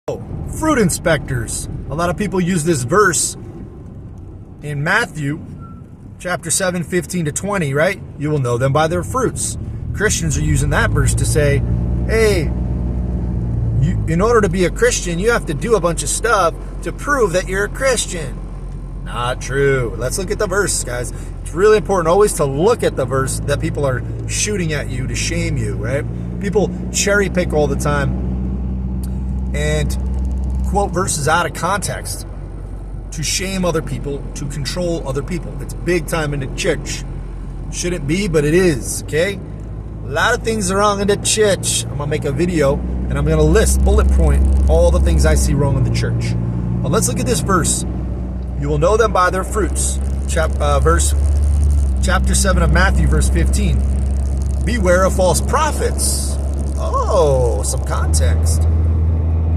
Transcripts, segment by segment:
Fruit inspectors. A lot of people use this verse in Matthew chapter 7, 15 to 20, right? You will know them by their fruits. Christians are using that verse to say, hey, in order to be a Christian, you have to do a bunch of stuff to prove that you're a Christian. Not true. Let's look at the verse, guys. It's really important always to look at the verse that people are shooting at you to shame you, right? People cherry pick all the time and quote verses out of context to shame other people, to control other people. It's big time in the church. Shouldn't be, but it is, okay? A lot of things are wrong in the church. I'm going to make a video, and I'm going to list, bullet point, all the things I see wrong in the church. Well, let's look at this verse. You will know them by their fruits. Chapter 7 of Matthew, verse 15. Beware of false prophets. Oh, some context.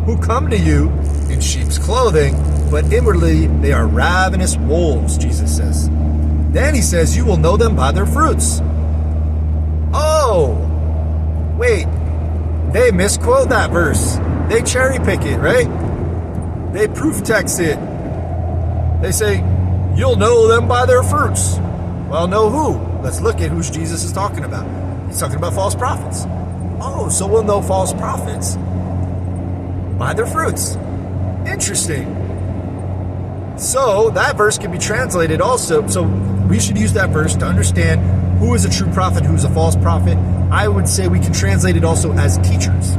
Who come to you in sheep's clothing, but inwardly they are ravenous wolves, Jesus says. Then he says, you will know them by their fruits. Oh, wait. They misquote that verse. They cherry pick it, right? They proof text it. They say, you'll know them by their fruits. Well, know who? Let's look at who Jesus is talking about. He's talking about false prophets. Oh, so we'll know false prophets by their fruits. Interesting. So that verse can be translated also. So we should use that verse to understand who is a true prophet, who's a false prophet. I would say we can translate it also as teachers.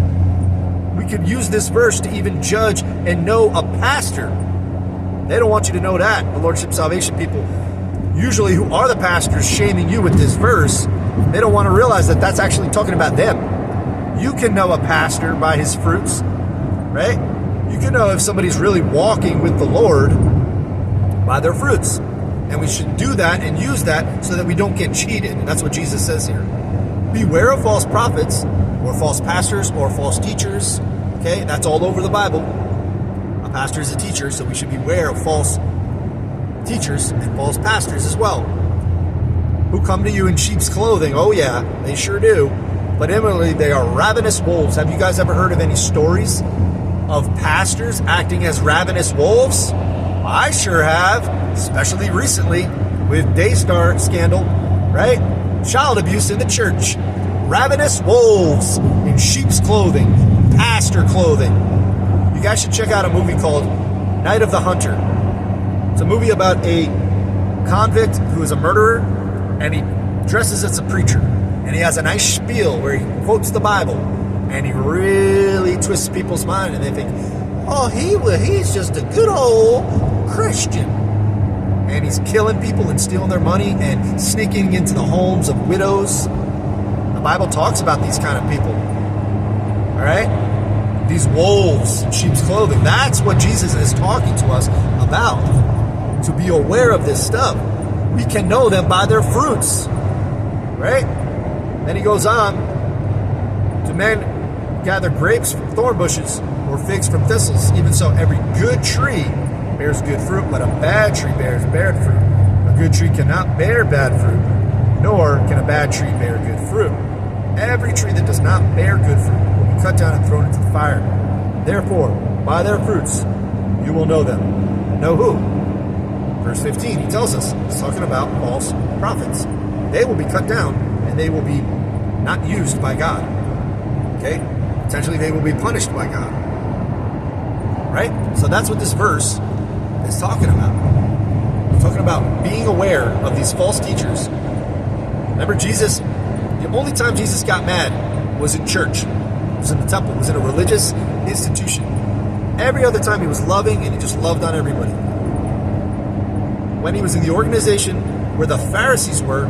We could use this verse to even judge and know a pastor. They don't want you to know that, the Lordship Salvation people. Usually who are the pastors shaming you with this verse, they don't want to realize that that's actually talking about them. You can know a pastor by his fruits, right? You can know if somebody's really walking with the Lord by their fruits. And we should do that and use that so that we don't get cheated. And that's what Jesus says here. Beware of false prophets or false pastors or false teachers. Okay, that's all over the Bible. A pastor is a teacher, so we should beware of false teachers and false pastors as well. Who come to you in sheep's clothing. Oh yeah, they sure do. But inwardly they are ravenous wolves. Have you guys ever heard of any stories of pastors acting as ravenous wolves? I sure have, especially recently with Daystar scandal, right? Child abuse in the church. Ravenous wolves in sheep's clothing, pastor clothing. You guys should check out a movie called Night of the Hunter. It's a movie about a convict who is a murderer, and he dresses as a preacher. And he has a nice spiel where he quotes the Bible, and he really twists people's mind, and they think, oh, he's just a good old Christian. And he's killing people and stealing their money and sneaking into the homes of widows. The Bible talks about these kind of people. All right? These wolves in sheep's clothing. That's what Jesus is talking to us about. To be aware of this stuff. We can know them by their fruits. Right? Then he goes on. Do men gather grapes from thorn bushes or figs from thistles? Even so, every good tree bears good fruit, but a bad tree bears bad fruit. A good tree cannot bear bad fruit, nor can a bad tree bear good fruit. Every tree that does not bear good fruit will be cut down and thrown into the fire. Therefore, by their fruits you will know them. Know who? Verse 15, he tells us, he's talking about false prophets. They will be cut down, and they will be not used by God. Okay? Potentially they will be punished by God. Right? So that's what this verse is talking about. We're talking about being aware of these false teachers. Remember, Jesus, the only time Jesus got mad was in church. It was in the temple. It was in a religious institution. Every other time he was loving, and he just loved on everybody. When he was in the organization where the Pharisees were,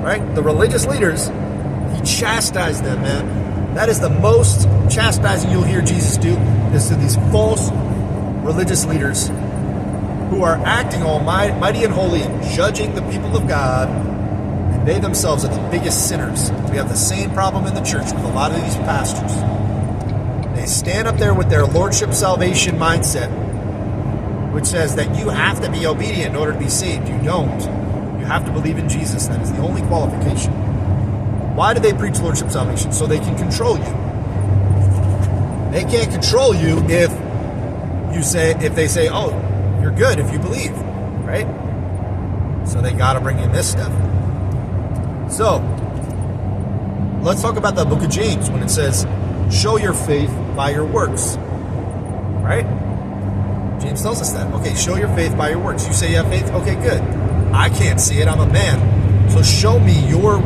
right, the religious leaders, he chastised them, man. That is the most chastising you'll hear Jesus do, is to these false religious leaders who are acting all mighty and holy and judging the people of God, and they themselves are the biggest sinners. We have the same problem in the church with a lot of these pastors. They stand up there with their Lordship Salvation mindset, which says that you have to be obedient in order to be saved. You don't. You have to believe in Jesus. That is the only qualification. Why do they preach Lordship Salvation? So they can control you. They can't control you if if they say, oh, you're good if you believe, right? So they got to bring in this stuff. So let's talk about the book of James when it says, show your faith by your works, right? James tells us that. Okay, show your faith by your works. You say you have faith? Okay, good. I can't see it. I'm a man. So show me your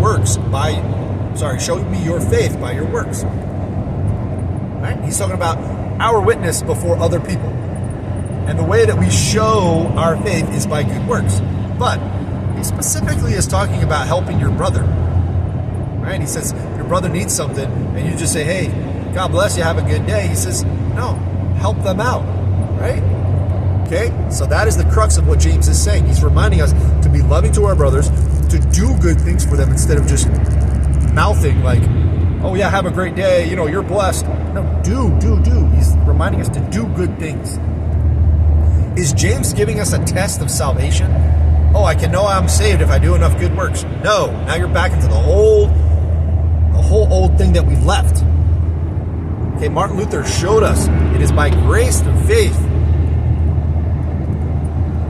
faith by your works. Right? He's talking about our witness before other people. And the way that we show our faith is by good works. But he specifically is talking about helping your brother. Right? He says, your brother needs something, and you just say, hey, God bless you, have a good day. He says, no, help them out. Right? Okay? So that is the crux of what James is saying. He's reminding us to be loving to our brothers, to do good things for them instead of just mouthing like, oh yeah, have a great day, you're blessed. No, do. He's reminding us to do good things. Is James giving us a test of salvation? Oh, I can know I'm saved if I do enough good works. No, now you're back into the whole old thing that we left. Okay, Martin Luther showed us it is by grace through faith.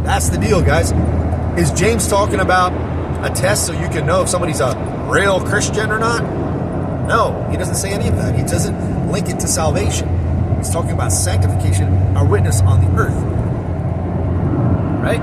That's the deal, guys. Is James talking about a test so you can know if somebody's a real Christian or not? No, he doesn't say any of that. He doesn't link it to salvation. He's talking about sanctification, our witness on the earth. Right?